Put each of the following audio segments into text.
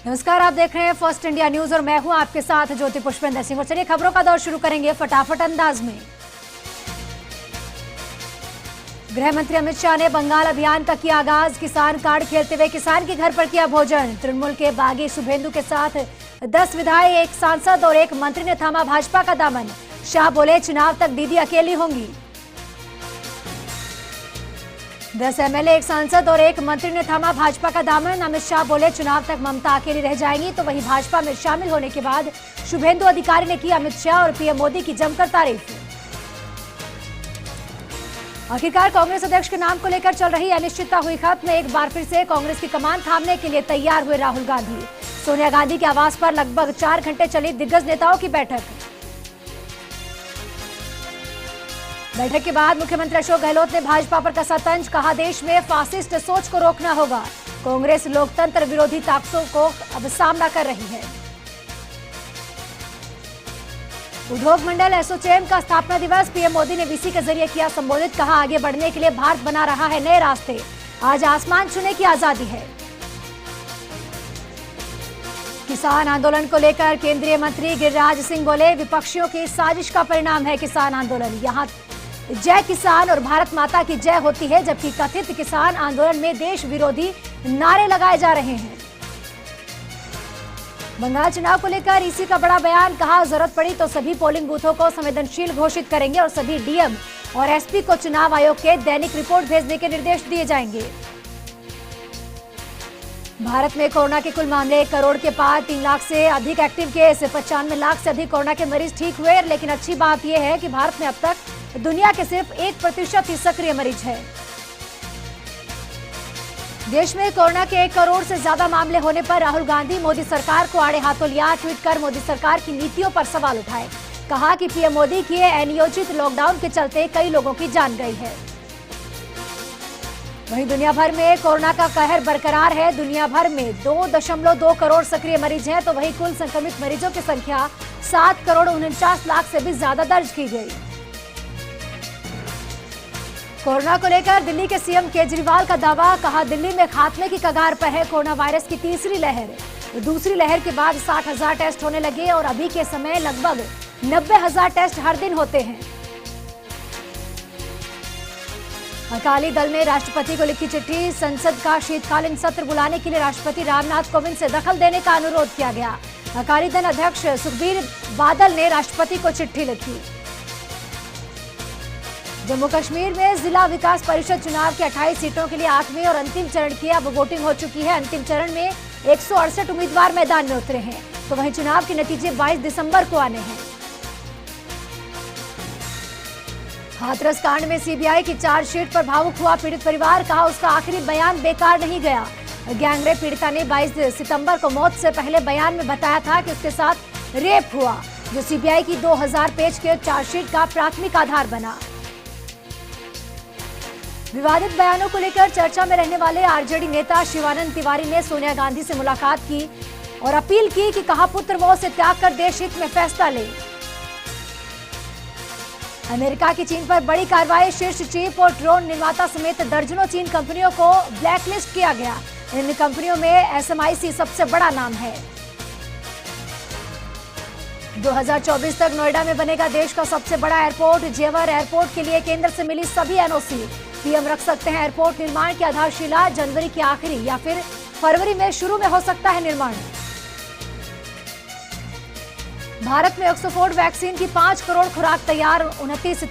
नमस्कार, आप देख रहे हैं फर्स्ट इंडिया न्यूज और मैं हूं आपके साथ ज्योति पुष्पेंद्र सिंह। और चलिए खबरों का दौर शुरू करेंगे फटाफट अंदाज में। गृह मंत्री अमित शाह ने बंगाल अभियान का किया आगाज। किसान कार्ड खेलते हुए किसान के घर पर किया भोजन। तृणमूल के बागी शुभेंदु के साथ 10 विधायक, एक सांसद और एक मंत्री ने थामा भाजपा का दामन। शाह बोले, चुनाव तक दीदी अकेली होंगी। 10 एमएलए, एक सांसद और एक मंत्री ने थामा भाजपा का दामन। अमित शाह बोले, चुनाव तक ममता अकेली रह जाएंगी। तो वहीं भाजपा में शामिल होने के बाद शुभेंदु अधिकारी ने की अमित शाह और पीएम मोदी की जमकर तारीफ। आखिरकार कांग्रेस अध्यक्ष के नाम को लेकर चल रही अनिश्चितता हुई खत्म। एक बार फिर से कांग्रेस की कमान थामने के लिए तैयार हुए राहुल गांधी। सोनिया गांधी के आवास पर लगभग 4 घंटे चली दिग्गज नेताओं की बैठक। बैठक के बाद मुख्यमंत्री अशोक गहलोत ने भाजपा पर कसा तंज। कहा, देश में फासिस्ट सोच को रोकना होगा। कांग्रेस लोकतंत्र विरोधी ताकतों को अब सामना कर रही है। उद्योग मंडल एसोचैम का स्थापना दिवस पीएम मोदी ने वीसी के जरिए किया संबोधित। कहा, आगे बढ़ने के लिए भारत बना रहा है नए रास्ते। आज आसमान छूने की आजादी है। किसान आंदोलन को लेकर केंद्रीय मंत्री गिरिराज सिंह बोले, विपक्षियों की साजिश का परिणाम है किसान आंदोलन। यहाँ जय किसान और भारत माता की जय होती है, जबकि कथित किसान आंदोलन में देश विरोधी नारे लगाए जा रहे हैं। बंगाल चुनाव को लेकर ईसी का बड़ा बयान। कहा, जरूरत पड़ी तो सभी पोलिंग बूथों को संवेदनशील घोषित करेंगे और सभी डीएम और एसपी को चुनाव आयोग के दैनिक रिपोर्ट भेजने के निर्देश दिए जाएंगे। भारत में कोरोना के कुल मामले 1 करोड़ के पार। 3 लाख से अधिक एक्टिव केस। 95 लाख से अधिक कोरोना के मरीज ठीक हुए। लेकिन अच्छी बात यह है कि भारत में अब तक दुनिया के सिर्फ 1% ही सक्रिय मरीज है। देश में कोरोना के 1 करोड़ से ज्यादा मामले होने पर राहुल गांधी मोदी सरकार को आड़े हाथों लिया। ट्वीट कर मोदी सरकार की नीतियों पर सवाल उठाए। कहा कि पीएम मोदी के अनियोजित लॉकडाउन के चलते कई लोगों की जान गई है। वहीं दुनिया भर में कोरोना का कहर बरकरार है। दुनिया भर में 2.2 करोड़ सक्रिय मरीज हैं, तो वहीं कुल संक्रमित मरीजों की संख्या 7 करोड़ 49 लाख से भी ज्यादा दर्ज की गई। कोरोना को लेकर दिल्ली के सीएम केजरीवाल का दावा। कहा, दिल्ली में खात्मे की कगार पर है कोरोना वायरस की तीसरी लहर। दूसरी लहर के बाद 60,000 टेस्ट होने लगे और अभी के समय लगभग 90,000 टेस्ट हर दिन होते हैं। अकाली दल ने राष्ट्रपति को लिखी चिट्ठी। संसद का शीतकालीन सत्र बुलाने के लिए राष्ट्रपति रामनाथ कोविंद से दखल देने का अनुरोध किया गया। अकाली दल अध्यक्ष सुखबीर बादल ने राष्ट्रपति को चिट्ठी लिखी। जम्मू कश्मीर में जिला विकास परिषद चुनाव की 28 सीटों के लिए 8वें और अंतिम चरण की अब वोटिंग हो चुकी है। अंतिम चरण में 168 उम्मीदवार मैदान में उतरे हैं, तो वहीं चुनाव के नतीजे 22 दिसंबर को आने हैं। हाथरस कांड में सीबीआई की चार्जशीट पर भावुक हुआ पीड़ित परिवार। कहा, उसका आखिरी बयान बेकार नहीं गया। गैंगरेप पीड़िता ने 22 सितंबर को मौत से पहले बयान में बताया था कि उसके साथ रेप हुआ, जो सीबीआई की 2000 पेज के चार्जशीट का प्राथमिक आधार बना। विवादित बयानों को लेकर चर्चा में रहने वाले आरजेडी नेता शिवानंद तिवारी ने सोनिया गांधी से मुलाकात की और अपील की कि कहा, पुत्र मोह से त्याग कर देश हित में फैसला ले। अमेरिका की चीन पर बड़ी कार्रवाई। शीर्ष चीफ और ड्रोन निर्माता समेत दर्जनों चीन कंपनियों को ब्लैकलिस्ट किया गया। इन कंपनियों में एसएमआईसी सबसे बड़ा नाम है। 2024 तक नोएडा में बनेगा देश का सबसे बड़ा एयरपोर्ट। जेवर एयरपोर्ट के लिए केंद्र से मिली सभी एनओसी। पीएम रख सकते हैं एयरपोर्ट निर्माण की आधारशिला। जनवरी के आखिरी या फिर फरवरी में शुरू में हो सकता है निर्माण। भारत में ऑक्सफोर्ड वैक्सीन की 5 करोड़ खुराक तैयार। 29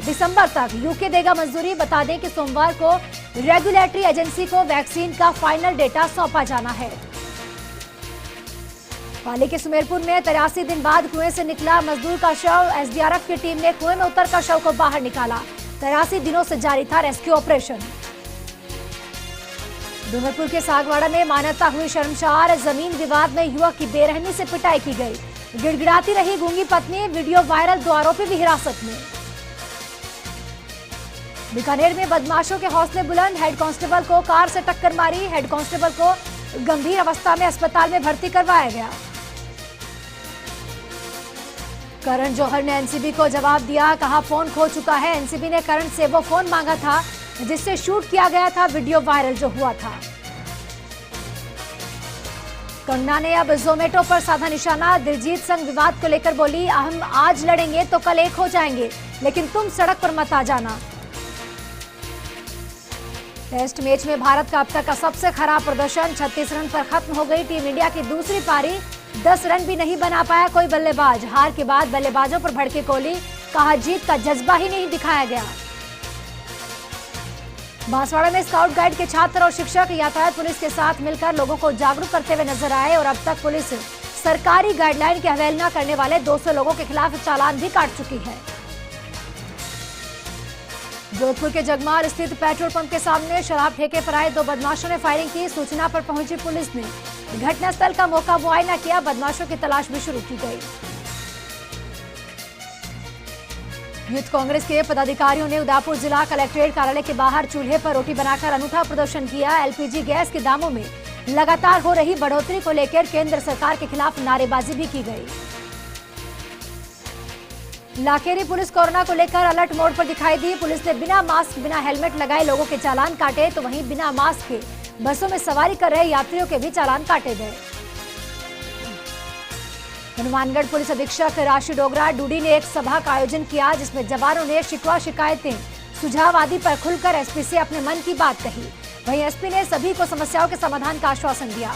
दिसंबर तक यूके देगा मंजूरी। बता दें कि सोमवार को रेगुलेटरी एजेंसी को वैक्सीन का फाइनल डेटा सौंपा जाना है। पाली के सुमेरपुर में 83 दिन बाद कुएं से निकला मजदूर का शव। एसडीआरएफ की टीम ने कुएं में उतरकर शव को बाहर निकाला। 83 दिनों से जारी था रेस्क्यू ऑपरेशन। डूंगरपुर के सागवाड़ा में मानवता हुई शर्मसार। जमीन विवाद में युवक की बेरहमी से पिटाई की गई। गिड़गिड़ाती रही गूंगी पत्नी। वीडियो वायरल, 2 आरोपी भी हिरासत में। बीकानेर में बदमाशों के हौसले बुलंद। हेड कांस्टेबल को कार से टक्कर मारी। हेड कांस्टेबल को गंभीर अवस्था में अस्पताल में भर्ती करवाया गया। करण जौहर ने एनसीबी को जवाब दिया। कहा, फोन खो चुका है। एनसीबी ने करण से वो फोन मांगा था जिससे शूट किया गया था वीडियो वायरल जो हुआ था। कंगना ने अब जोमेटो पर साधा निशाना। दिलजीत संग विवाद को लेकर बोली, हम आज लड़ेंगे तो कल एक हो जाएंगे, लेकिन तुम सड़क पर मत आ जाना। टेस्ट मैच में भारत का अब तक का सबसे खराब प्रदर्शन, 36 रन पर खत्म हो गई टीम इंडिया की दूसरी पारी। 10 रन भी नहीं बना पाया कोई बल्लेबाज। हार के बाद बल्लेबाजों पर भड़के कोहली, कहा जीत का जज्बा ही नहीं दिखाया गया। बांसवाड़ा में स्काउट गाइड के छात्र और शिक्षक यातायात पुलिस के साथ मिलकर लोगों को जागरूक करते हुए नजर आए और अब तक पुलिस सरकारी गाइडलाइन की अवहेलना करने वाले 200 लोगों के खिलाफ चालान भी काट चुकी है। जोधपुर के जगमार स्थित पेट्रोल पंप के सामने शराब ठेके पर आए 2 बदमाशों ने फायरिंग की। सूचना पर पहुंची पुलिस ने घटनास्थल का मौका मुआयना किया। बदमाशों की तलाश भी शुरू की गई। यूथ कांग्रेस के पदाधिकारियों ने उदयपुर जिला कलेक्ट्रेट कार्यालय के बाहर चूल्हे पर रोटी बनाकर अनूठा प्रदर्शन किया। एलपीजी गैस के दामों में लगातार हो रही बढ़ोतरी को लेकर केंद्र सरकार के खिलाफ नारेबाजी भी की गई। लाखेरी पुलिस कोरोना को लेकर अलर्ट मोड पर दिखाई दी। पुलिस ने बिना मास्क बिना हेलमेट लगाए लोगों के चालान काटे, तो वहीं बिना मास्क के बसों में सवारी कर रहे यात्रियों के भी चालान काटे गए। हनुमानगढ़ पुलिस अधीक्षक राशि डोगरा डूडी ने एक सभा का आयोजन किया, जिसमें जवानों ने शिकवा शिकायतें सुझाव आदि पर खुलकर एसपी से अपने मन की बात कही। वहीं एसपी ने सभी को समस्याओं के समाधान का आश्वासन दिया।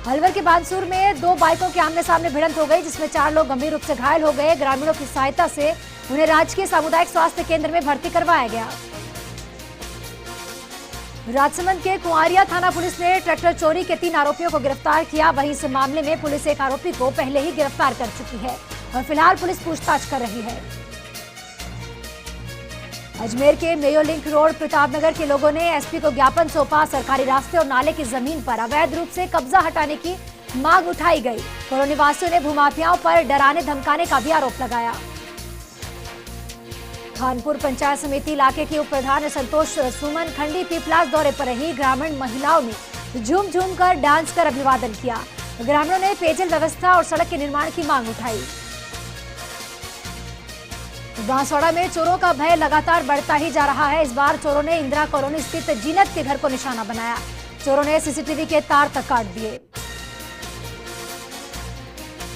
अलवर के बानसूर में 2 बाइकों के आमने सामने भिड़ंत हो गई, जिसमें 4 लोग गंभीर रूप से घायल हो गए। ग्रामीणों की सहायता से उन्हें राजकीय सामुदायिक स्वास्थ्य केंद्र में भर्ती करवाया गया। राजसमंद के कुंवारिया थाना पुलिस ने ट्रैक्टर चोरी के 3 आरोपियों को गिरफ्तार किया। वहीं इस मामले में पुलिस एक आरोपी को पहले ही गिरफ्तार कर चुकी है और फिलहाल पुलिस पूछताछ कर रही है। अजमेर के मेयो लिंक रोड प्रतापनगर के लोगों ने एसपी को ज्ञापन सौंपा। सरकारी रास्ते और नाले की जमीन पर अवैध रूप से कब्जा हटाने की मांग उठाई गई। कॉलोनी निवासियों ने भूमाफियाओं पर डराने धमकाने का भी आरोप लगाया। खानपुर पंचायत समिति इलाके की उप प्रधान संतोष सुमन खंडी पीपलास दौरे पर रही। ग्रामीण महिलाओं ने झूम झूम कर डांस कर अभिवादन किया। ग्रामीणों ने पेयजल व्यवस्था और सड़क के निर्माण की मांग उठाई। बांसवाड़ा में चोरों का भय लगातार बढ़ता ही जा रहा है। इस बार चोरों ने इंदिरा कॉलोनी स्थित जीनत के घर को निशाना बनाया। चोरों ने सीसीटीवी के तार तक काट दिए।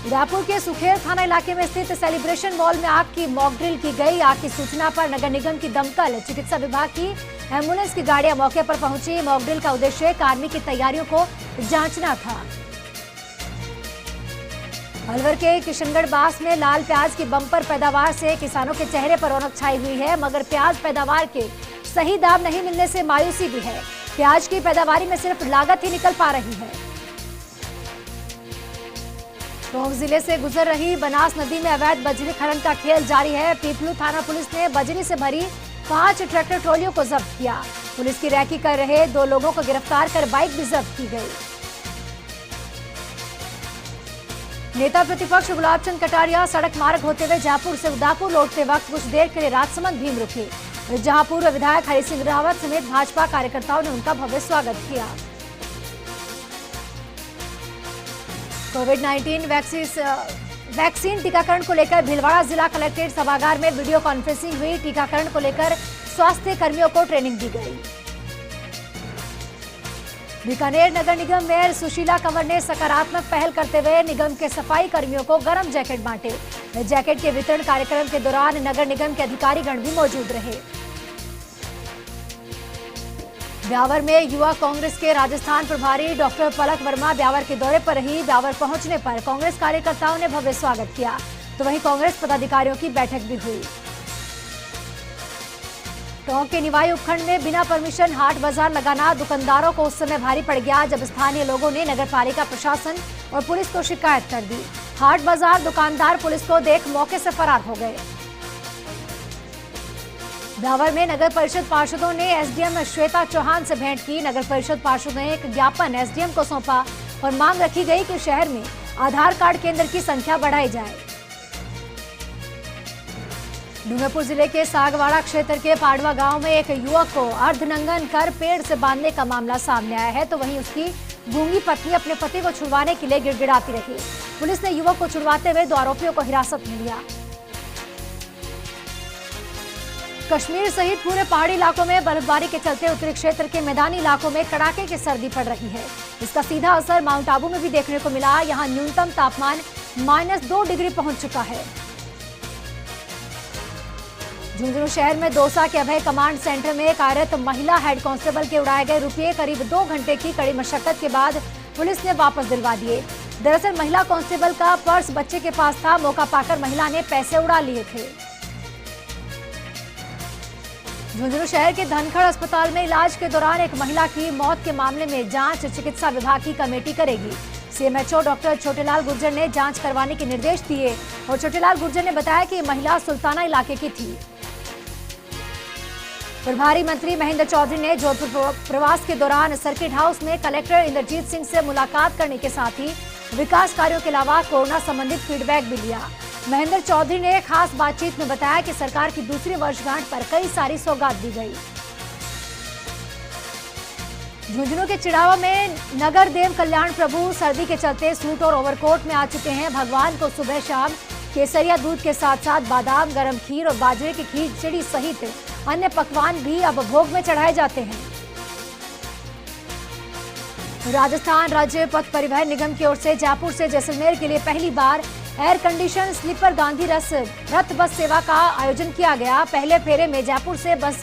उदयपुर के सुखेर थाना इलाके में स्थित सेलिब्रेशन मॉल में आग की मॉक ड्रिल की गई। आग की सूचना पर नगर निगम की दमकल चिकित्सा विभाग की एम्बुलेंस की गाड़ियां मौके पर पहुंची। मॉक ड्रिल का उद्देश्य कार्मी की तैयारियों को जांचना था। अलवर के किशनगढ़ बास में लाल प्याज की बम्पर पैदावार से किसानों के चेहरे पर रौनक छाई हुई है, मगर प्याज पैदावार के सही दाम नहीं मिलने से मायूसी भी है। प्याज की पैदावारी में सिर्फ लागत ही निकल पा रही है। टोंक जिले से गुजर रही बनास नदी में अवैध बजरी खनन का खेल जारी है। पीपलू थाना पुलिस ने बजरी से भरी 5 ट्रैक्टर ट्रॉलियों को जब्त किया। पुलिस की रैकी कर रहे 2 लोगों को गिरफ्तार कर बाइक भी जब्त की गई। नेता प्रतिपक्ष गुलाब चंद कटारिया सड़क मार्ग होते हुए जयपुर से उदयपुर लौटते वक्त कुछ देर के लिए राजसमंद भीम रुके, जहां पूर्व विधायक हरि सिंह रावत समेत भाजपा कार्यकर्ताओं ने उनका भव्य स्वागत किया। कोविड-19 वैक्सीन टीकाकरण को लेकर भीलवाड़ा जिला कलेक्ट्रेट सभागार में वीडियो कॉन्फ्रेंसिंग हुई। टीकाकरण को लेकर स्वास्थ्य कर्मियों को ट्रेनिंग दी गई। बीकानेर नगर निगम मेयर सुशीला कंवर ने सकारात्मक पहल करते हुए निगम के सफाई कर्मियों को गर्म जैकेट बांटे। जैकेट के वितरण कार्यक्रम के दौरान नगर निगम के अधिकारीगण भी मौजूद रहे। ब्यावर में युवा कांग्रेस के राजस्थान प्रभारी डॉक्टर पलक वर्मा ब्यावर के दौरे पर रही। ब्यावर पहुंचने पर कांग्रेस कार्यकर्ताओं ने भव्य स्वागत किया, तो वहीं कांग्रेस पदाधिकारियों की बैठक भी हुई। टोंक के निवाई उपखंड में बिना परमिशन हाट बाजार लगाना दुकानदारों को उस समय भारी पड़ गया, जब स्थानीय लोगों ने नगरपालिका प्रशासन और पुलिस को शिकायत कर दी। हाट बाजार दुकानदार पुलिस को देख मौके से फरार हो गए। ब्यावर में नगर परिषद पार्षदों ने एसडीएम श्वेता चौहान से भेंट की। नगर परिषद पार्षदों ने एक ज्ञापन एसडीएम को सौंपा और मांग रखी गई कि शहर में आधार कार्ड केंद्र की संख्या बढ़ाई जाए। डूंगरपुर जिले के सागवाड़ा क्षेत्र के पाड़वा गांव में एक युवक को अर्धनंगन कर पेड़ से बांधने का मामला सामने आया है, तो वहीं उसकी गूंगी पत्नी अपने पति को छुड़वाने के लिए गिड़गिड़ाती रही। पुलिस ने युवक को छुड़वाते हुए 2 आरोपियों को हिरासत में लिया। कश्मीर सहित पूरे पहाड़ी इलाकों में बर्फबारी के चलते उत्तरी क्षेत्र के मैदानी इलाकों में कड़ाके की सर्दी पड़ रही है। इसका सीधा असर माउंट आबू में भी देखने को मिला। यहां न्यूनतम तापमान -2 डिग्री पहुंच चुका है। झुंझुनू शहर में दौसा के अभय कमांड सेंटर में कार्यरत महिला हेड कांस्टेबल के उड़ाए गए रुपये करीब 2 घंटे की कड़ी मशक्कत के बाद पुलिस ने वापस दिलवा दिए। दरअसल महिला कांस्टेबल का पर्स बच्चे के पास था। मौका पाकर महिला ने पैसे उड़ा लिए थे। झुंझुनू शहर के धनखड़ अस्पताल में इलाज के दौरान एक महिला की मौत के मामले में जांच चिकित्सा विभाग की कमेटी करेगी। सीएमएचओ डॉक्टर छोटेलाल गुर्जर ने जांच करवाने के निर्देश दिए और छोटेलाल गुर्जर ने बताया कि महिला सुल्ताना इलाके की थी। प्रभारी मंत्री महेंद्र चौधरी ने जोधपुर प्रवास के दौरान सर्किट हाउस में कलेक्टर इंद्रजीत सिंह से मुलाकात करने के साथ ही विकास कार्यों के अलावा कोरोना संबंधित फीडबैक भी लिया। महेंद्र चौधरी ने खास बातचीत में बताया कि सरकार की दूसरी वर्षगांठ पर कई सारी सौगात दी गई। झुंझुनू के चिड़ावा में नगर देव कल्याण प्रभु सर्दी के चलते सूट और ओवरकोट में आ चुके हैं। भगवान को सुबह शाम केसरिया दूध के साथ साथ बादाम, गरम खीर और बाजरे की खिचड़ी सहित अन्य पकवान भी अब भोग में चढ़ाए जाते हैं। राजस्थान राज्य पथ परिवहन निगम की ओर से जयपुर से जैसलमेर के लिए पहली बार एयर कंडीशन स्लीपर गांधी रथ बस सेवा का आयोजन किया गया। पहले फेरे में जयपुर से बस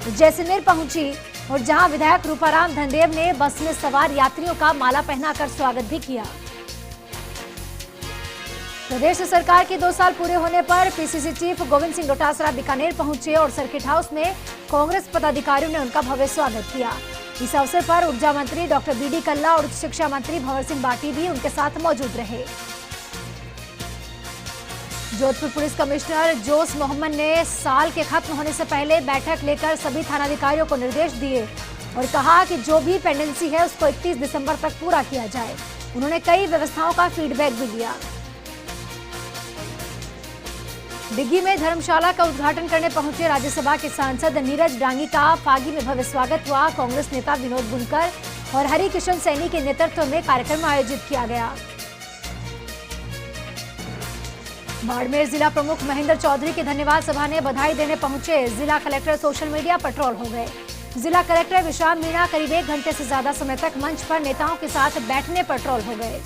जैसलमेर पहुंची और जहां विधायक रूपाराम धनदेव ने बस में सवार यात्रियों का माला पहनाकर स्वागत भी किया। प्रदेश सरकार के 2 साल पूरे होने पर पीसीसी चीफ गोविंद सिंह डोटासरा बीकानेर पहुंचे और सर्किट हाउस में कांग्रेस पदाधिकारियों ने उनका भव्य स्वागत किया। इस अवसर पर ऊर्जा मंत्री डॉक्टर बीडी कल्ला और उच्च शिक्षा मंत्री भंवर सिंह बाटी भी उनके साथ मौजूद रहे। जोधपुर पुलिस कमिश्नर जोस मोहम्मद ने साल के खत्म होने से पहले बैठक लेकर सभी थानाधिकारियों को निर्देश दिए और कहा कि जो भी पेंडेंसी है उसको 31 दिसंबर तक पूरा किया जाए। उन्होंने कई व्यवस्थाओं का फीडबैक भी दिया। डिग्गी में धर्मशाला का उद्घाटन करने पहुंचे राज्यसभा के सांसद नीरज डांगी का फागी में भव्य स्वागत हुआ। कांग्रेस नेता विनोद बुनकर और हरि किशन सैनी के नेतृत्व में कार्यक्रम आयोजित किया गया। बाड़मेर जिला प्रमुख महेंद्र चौधरी की धन्यवाद सभा ने बधाई देने पहुंचे। जिला कलेक्टर सोशल मीडिया पर ट्रोल हो गए। जिला कलेक्टर विश्राम मीणा करीब 1 घंटे से ज्यादा समय तक मंच पर नेताओं के साथ बैठने पर ट्रोल हो गए।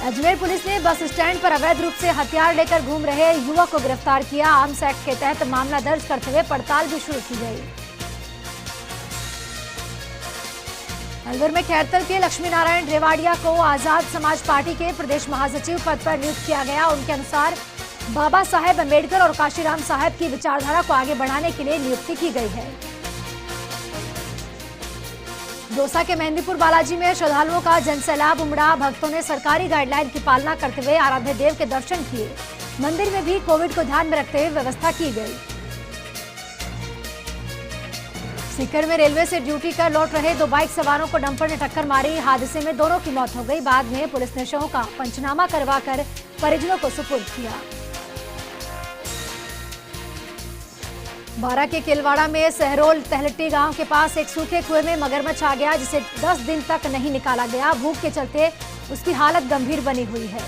अजमेर पुलिस ने बस स्टैंड पर अवैध रूप से हथियार लेकर घूम रहे युवक को गिरफ्तार किया। आर्म्स एक्ट के तहत मामला दर्ज करते हुए पड़ताल भी शुरू की गई। अलवर में खैरतल के लक्ष्मी नारायण रेवाड़िया को आजाद समाज पार्टी के प्रदेश महासचिव पद पर नियुक्त किया गया। उनके अनुसार बाबा साहेब अम्बेडकर और काशीराम साहब की विचारधारा को आगे बढ़ाने के लिए नियुक्ति की गई है। दौसा के मेहंदीपुर बालाजी में श्रद्धालुओं का जनसैलाब उमड़ा। भक्तों ने सरकारी गाइडलाइन की पालना करते हुए आराध्य देव के दर्शन किए। मंदिर में भी कोविड को ध्यान में रखते हुए व्यवस्था की गई। सीकर में रेलवे से ड्यूटी कर लौट रहे 2 बाइक सवारों को डंपर ने टक्कर मारी। हादसे में दोनों की मौत हो गई। बाद में पुलिस ने शवों का पंचनामा करवाकर परिजनों को सुपुर्द किया। बारा के केलवाड़ा में सहरोल तहलट्टी गांव के पास एक सूखे कुएं में मगरमच्छ आ गया, जिसे 10 दिन तक नहीं निकाला गया। भूख के चलते उसकी हालत गंभीर बनी हुई है।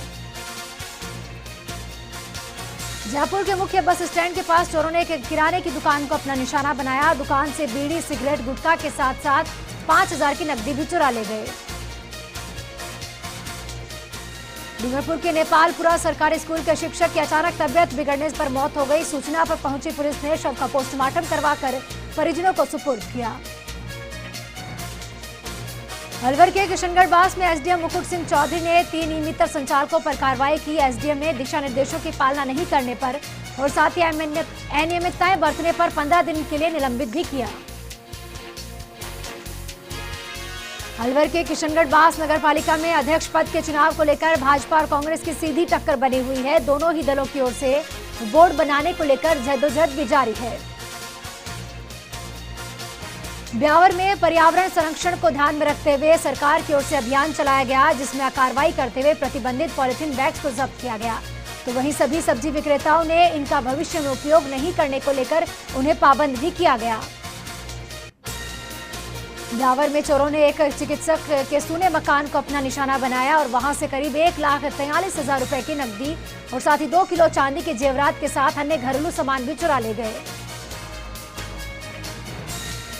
जयपुर के मुख्य बस स्टैंड के पास चोरों ने एक किराने की दुकान को अपना निशाना बनाया। दुकान से बीड़ी, सिगरेट, गुटखा के साथ साथ 5000 की नकदी भी चुरा ले गए। डूंगरपुर के नेपालपुरा सरकारी स्कूल के शिक्षक की अचानक तबियत बिगड़ने पर मौत हो गई। सूचना पर पहुंची पुलिस ने शव का पोस्टमार्टम करवाकर परिजनों को सुपुर्द किया। अलवर के किशनगढ़ बास में एसडीएम मुकुट सिंह चौधरी ने 3 नियमित संचालकों पर कार्रवाई की। एसडीएम ने दिशा निर्देशों की पालना नहीं करने पर और साथ ही अनियमितताएं बरतने पर 15 दिन के लिए निलंबित भी किया। अलवर के किशनगढ़ बास नगर पालिका में अध्यक्ष पद के चुनाव को लेकर भाजपा और कांग्रेस की सीधी टक्कर बनी हुई है। दोनों ही दलों की ओर से बोर्ड बनाने को लेकर जद्दोजहद भी जारी है। ब्यावर में पर्यावरण संरक्षण को ध्यान में रखते हुए सरकार की ओर से अभियान चलाया गया, जिसमें कार्रवाई करते हुए प्रतिबंधित पॉलिथीन बैग्स को जब्त किया गया। तो वहीं सभी सब्जी विक्रेताओं ने इनका भविष्य में उपयोग नहीं करने को लेकर उन्हें पाबंद भी किया गया। ब्यावर में चोरों ने एक चिकित्सक के सूने मकान को अपना निशाना बनाया और वहां से करीब 1,43,000 रुपए की नकदी और साथ ही 2 किलो चांदी के जेवरात के साथ अन्य घरेलू सामान भी चुरा ले गए।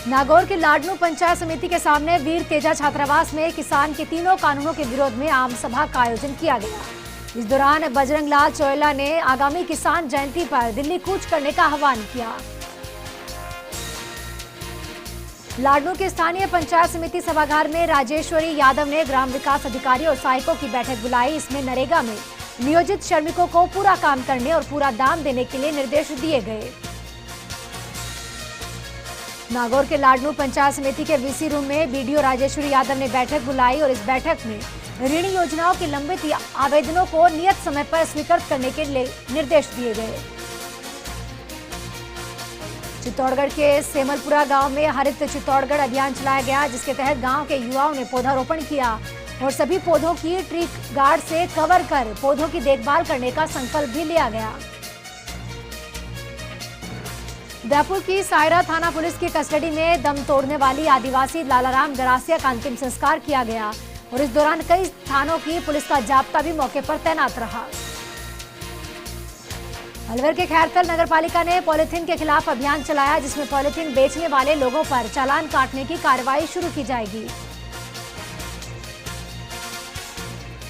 नागौर के लाडनू पंचायत समिति के सामने वीर तेजा छात्रावास में किसान के तीनों कानूनों के विरोध में आम सभा का आयोजन किया गया। इस दौरान बजरंग लाल चोयला ने आगामी किसान जयंती पर दिल्ली कूच करने का आह्वान किया। लाडनू के स्थानीय पंचायत समिति सभागार में राजेश्वरी यादव ने ग्राम विकास अधिकारी और सहायकों की बैठक बुलाई। इसमें नरेगा में नियोजित श्रमिकों को पूरा काम करने और पूरा दाम देने के लिए निर्देश दिए गए। नागौर के लाडनू पंचायत समिति के वीसी रूम में बीडीओ राजेश्वरी यादव ने बैठक बुलाई और इस बैठक में ऋण योजनाओं के लंबित आवेदनों को नियत समय पर स्वीकृत करने के लिए निर्देश दिए गए। चित्तौड़गढ़ के सेमलपुरा गांव में हरित चित्तौड़गढ़ अभियान चलाया गया, जिसके तहत गांव के युवाओं ने पौधारोपण किया और सभी पौधों की ट्री गार्ड से कवर कर पौधों की देखभाल करने का संकल्प भी लिया गया। उदयपुर की सायरा थाना पुलिस की कस्टडी में दम तोड़ने वाली आदिवासी लालाराम गरासिया का अंतिम संस्कार किया गया और इस दौरान कई थानों की पुलिस का जाब्ता भी मौके पर तैनात रहा। अलवर के खैरथल नगर पालिका ने पॉलीथीन के खिलाफ अभियान चलाया, जिसमें पॉलीथीन बेचने वाले लोगों पर चालान काटने की कार्रवाई शुरू की जाएगी।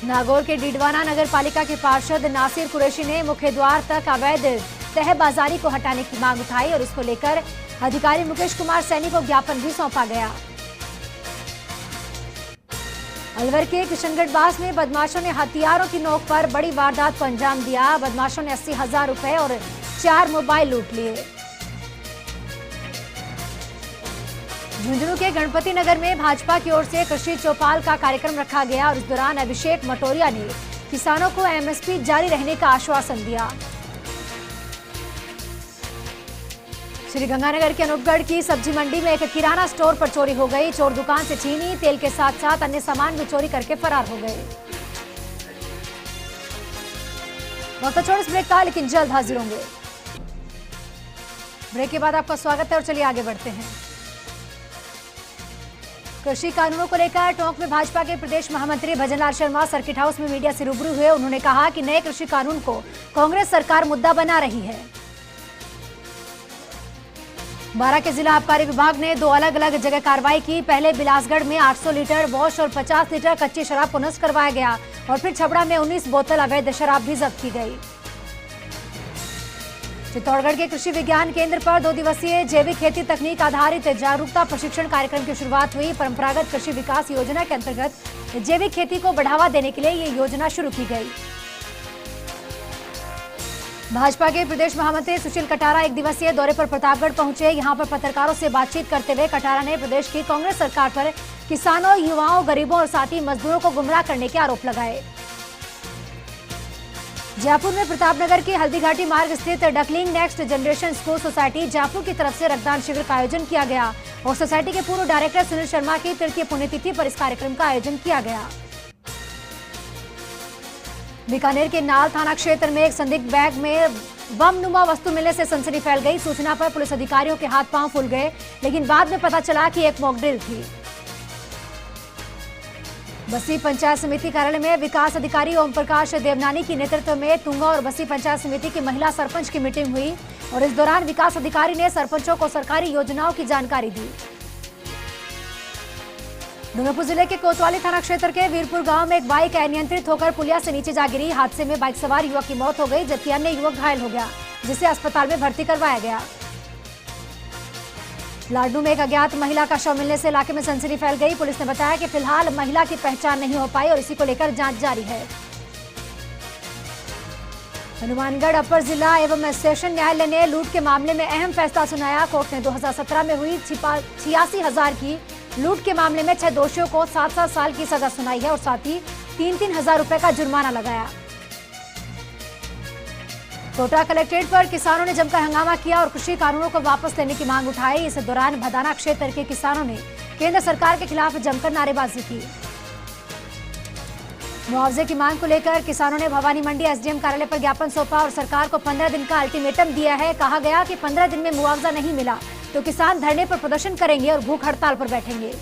नागौर के डीडवाना नगर पालिका के पार्षद नासिर कुरैशी ने मुख्य द्वार तक अवैध तहबाजारी को हटाने की मांग उठाई और इसको लेकर अधिकारी मुकेश कुमार सैनी को ज्ञापन भी सौंपा गया। अलवर के किशनगढ़ बास में बदमाशों ने हथियारों की नोक पर बड़ी वारदात को अंजाम दिया। बदमाशों ने 80,000 रुपए और 4 मोबाइल लूट लिए। झुंझुनू के गणपति नगर में भाजपा की ओर से कृषि चौपाल का कार्यक्रम रखा गया और इस दौरान अभिषेक मटोरिया ने किसानों को एमएसपी जारी रहने का आश्वासन दिया। श्रीगंगानगर के अनूपगढ़ की सब्जी मंडी में एक किराना स्टोर पर चोरी हो गई। चोर दुकान से चीनी तेल के साथ साथ अन्य सामान भी चोरी करके फरार हो गए। वक्त छोड़ इस ब्रेक का, लेकिन जल्द हाजिर होंगे। ब्रेक के बाद आपका स्वागत है और चलिए आगे बढ़ते हैं। कृषि कानूनों को लेकर टोंक में भाजपा के प्रदेश महामंत्री भजनलाल शर्मा सर्किट हाउस में मीडिया से रूबरू हुए। उन्होंने कहा कि नए कृषि कानून को कांग्रेस सरकार मुद्दा बना रही है। बारां के जिला आबकारी विभाग ने 2 अलग अलग जगह कार्रवाई की। पहले बिलासगढ़ में 800 लीटर वॉश और 50 लीटर कच्ची शराब को नष्ट करवाया गया और फिर छबड़ा में 19 बोतल अवैध शराब भी जब्त की गई। चित्तौड़गढ़ के कृषि विज्ञान केंद्र पर 2 दिवसीय जैविक खेती तकनीक आधारित जागरूकता प्रशिक्षण कार्यक्रम की शुरुआत हुई। परंपरागत कृषि विकास योजना के अंतर्गत जैविक खेती को बढ़ावा देने के लिए ये योजना शुरू की गई। भाजपा के प्रदेश महामंत्री सुशील कटारा 1 दिवसीय दौरे पर प्रतापगढ़ पहुंचे। यहां पर पत्रकारों से बातचीत करते हुए कटारा ने प्रदेश की कांग्रेस सरकार पर किसानों, युवाओं, गरीबों और साथ ही मजदूरों को गुमराह करने के आरोप लगाए। जयपुर में प्रतापनगर की हल्दीघाटी मार्ग स्थित duckling next generation school society Jaipur की तरफ से रक्तदान शिविर का आयोजन किया गया और सोसाइटी के पूर्व डायरेक्टर सुनील शर्मा की तृतीय पुण्यतिथि पर इस कार्यक्रम का आयोजन किया गया। बीकानेर के नाल थाना क्षेत्र में एक संदिग्ध बैग में बम नुमा वस्तु मिलने से सनसनी फैल गई। सूचना पर पुलिस अधिकारियों के हाथ पांव फूल गए, लेकिन बाद में पता चला कि एक मॉकड्रिल थी। बस्सी पंचायत समिति कार्यालय में विकास अधिकारी ओम प्रकाश देवनानी के नेतृत्व में तुंगा और बस्सी पंचायत समिति की महिला सरपंच की मीटिंग हुई और इस दौरान विकास अधिकारी ने सरपंचों को सरकारी योजनाओं की जानकारी दी। डूंगरपुर जिले के कोतवाली थाना क्षेत्र के वीरपुर गांव में एक बाइक अनियंत्रित होकर पुलिया से नीचे जा गिरी। हादसे में बाइक सवार युवक की मौत हो गई, जबकि अन्य युवक घायल हो गया, जिसे अस्पताल में भर्ती करवाया गया। लाडनू में एक अज्ञात महिला का शव मिलने से इलाके में सनसनी फैल गई। पुलिस ने बताया कि फिलहाल महिला की पहचान नहीं हो पाई और इसी को लेकर जांच जारी है। हनुमानगढ़ अपर जिला एवं सेशन न्यायालय ने लूट के मामले में अहम फैसला सुनाया। कोर्ट ने 2017 में हुई 86,000 की लूट के मामले में 6 दोषियों को 7-7 साल की सजा सुनाई है और साथ ही 3-3 हजार रुपए का जुर्माना लगाया। कोटा कलेक्ट्रेट पर किसानों ने जमकर हंगामा किया और कृषि कानूनों को वापस लेने की मांग उठाई। इस दौरान भदाना क्षेत्र के किसानों ने केंद्र सरकार के खिलाफ जमकर नारेबाजी की। मुआवजे की मांग को लेकर किसानों ने भवानी मंडी एसडीएम कार्यालय पर ज्ञापन सौंपा और सरकार को 15 दिन का अल्टीमेटम दिया है। कहा गया कि 15 दिन में मुआवजा नहीं मिला तो किसान धरने पर प्रदर्शन करेंगे और भूख हड़ताल पर बैठेंगे।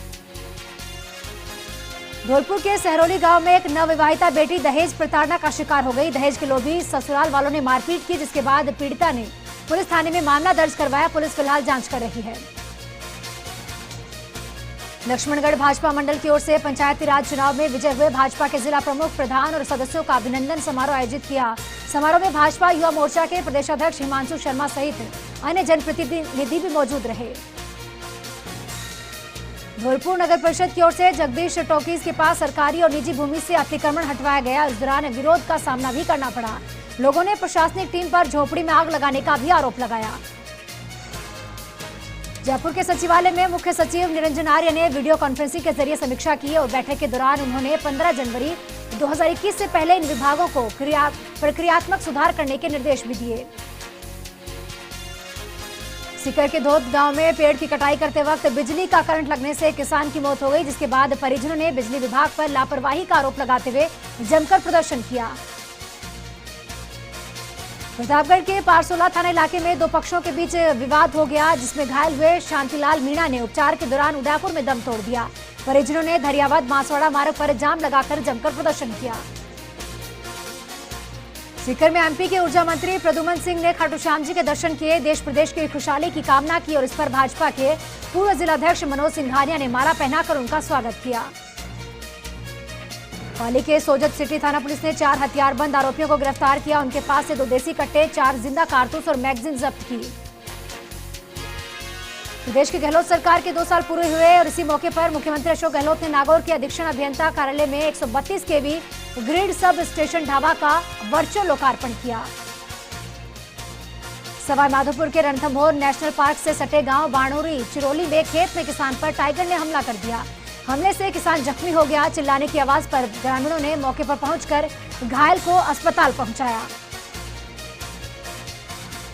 धौलपुर के सहरौली गांव में एक नवविवाहिता बेटी दहेज प्रताड़ना का शिकार हो गई। दहेज के लोभी ससुराल वालों ने मारपीट की, जिसके बाद पीड़िता ने पुलिस थाने में मामला दर्ज करवाया। पुलिस फिलहाल जांच कर रही है। लक्ष्मणगढ़ भाजपा मंडल की ओर से पंचायती राज चुनाव में विजय हुए भाजपा के जिला प्रमुख, प्रधान और सदस्यों का अभिनंदन समारोह आयोजित किया। समारोह में भाजपा युवा मोर्चा के प्रदेशाध्यक्ष हिमांशु शर्मा सहित अन्य जनप्रतिनिधि भी मौजूद रहे। धौलपुर नगर परिषद की ओर से जगदीश टॉकीज के पास सरकारी और निजी भूमि से अतिक्रमण हटवाया गया। इस दौरान विरोध का सामना भी करना पड़ा। लोगों ने प्रशासनिक टीम पर झोपड़ी में आग लगाने का भी आरोप लगाया। जयपुर के सचिवालय में मुख्य सचिव निरंजन आर्य ने वीडियो कॉन्फ्रेंसिंग के जरिए समीक्षा की और बैठक के दौरान उन्होंने 15 जनवरी 2021 से पहले इन विभागों को प्रक्रियात्मक सुधार करने के निर्देश भी दिए। सीकर के धोद गांव में पेड़ की कटाई करते वक्त बिजली का करंट लगने से किसान की मौत हो गई, जिसके बाद परिजनों ने बिजली विभाग पर लापरवाही का आरोप लगाते हुए जमकर प्रदर्शन किया। प्रतापगढ़ के पारसोला थाना इलाके में दो पक्षों के बीच विवाद हो गया, जिसमें घायल हुए शांतिलाल मीणा ने उपचार के दौरान उदयपुर में दम तोड़ दिया। परिजनों ने धरियावाद बांसवाड़ा मार्ग पर जाम लगाकर जमकर प्रदर्शन किया। सीकर में एमपी के ऊर्जा मंत्री प्रद्युमन सिंह ने खाटू श्याम जी के दर्शन किए, देश प्रदेश की खुशहाली की कामना की और इस पर भाजपा के पूर्व जिलाध्यक्ष मनोज सिंघानिया ने माला पहनाकर उनका स्वागत किया। पाली के सोजत सिटी थाना पुलिस ने 4 हथियारबंद आरोपियों को गिरफ्तार किया। उनके पास से 2 देसी कट्टे, 4 जिंदा कारतूस और मैगजीन जब्त की। प्रदेश की गहलोत सरकार के 2 साल पूरे हुए और इसी मौके पर मुख्यमंत्री अशोक गहलोत ने नागौर के अधीक्षण अभियंता कार्यालय में 132 केवी ग्रिड सब स्टेशन ढाबा का वर्चुअल लोकार्पण किया। सवाई माधोपुर के रणथंभौर नेशनल पार्क से सटे गांव बाणोरी चिरोली में खेत में किसान पर टाइगर ने हमला कर दिया। हमले से किसान जख्मी हो गया। चिल्लाने की आवाज पर ग्रामीणों ने मौके पर पहुंचकर घायल को अस्पताल पहुंचाया।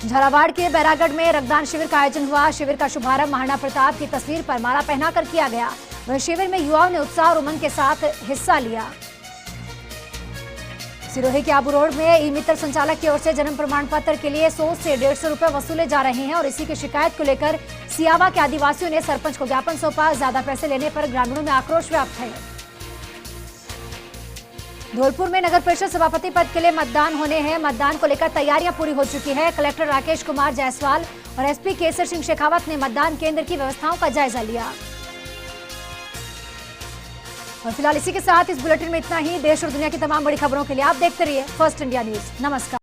झालावाड़ के बैरागढ़ में रक्तदान शिविर का आयोजन हुआ। शिविर का शुभारंभ महाराणा प्रताप की तस्वीर पर माला पहनाकर किया गया। वहीं शिविर में युवाओं ने उत्साह और उमंग के साथ हिस्सा लिया। सिरोही के आबू रोड में ई मित्र संचालक की ओर से जन्म प्रमाण पत्र के लिए 100 से 150 रुपए वसूले जा रहे हैं और इसी की शिकायत को लेकर सियावा के आदिवासियों ने सरपंच को ज्ञापन सौंपा। ज्यादा पैसे लेने पर ग्रामीणों में आक्रोश व्याप्त है। धौलपुर में नगर परिषद सभापति पद के लिए मतदान होने हैं। मतदान को लेकर तैयारियां पूरी हो चुकी है। कलेक्टर राकेश कुमार जायसवाल और एसपी केसर सिंह शेखावत ने मतदान केंद्र की व्यवस्थाओं का जायजा लिया। और फिलहाल इसी के साथ इस बुलेटिन में इतना ही। देश और दुनिया की तमाम बड़ी खबरों के लिए आप देखते रहिए फर्स्ट इंडिया न्यूज। नमस्कार।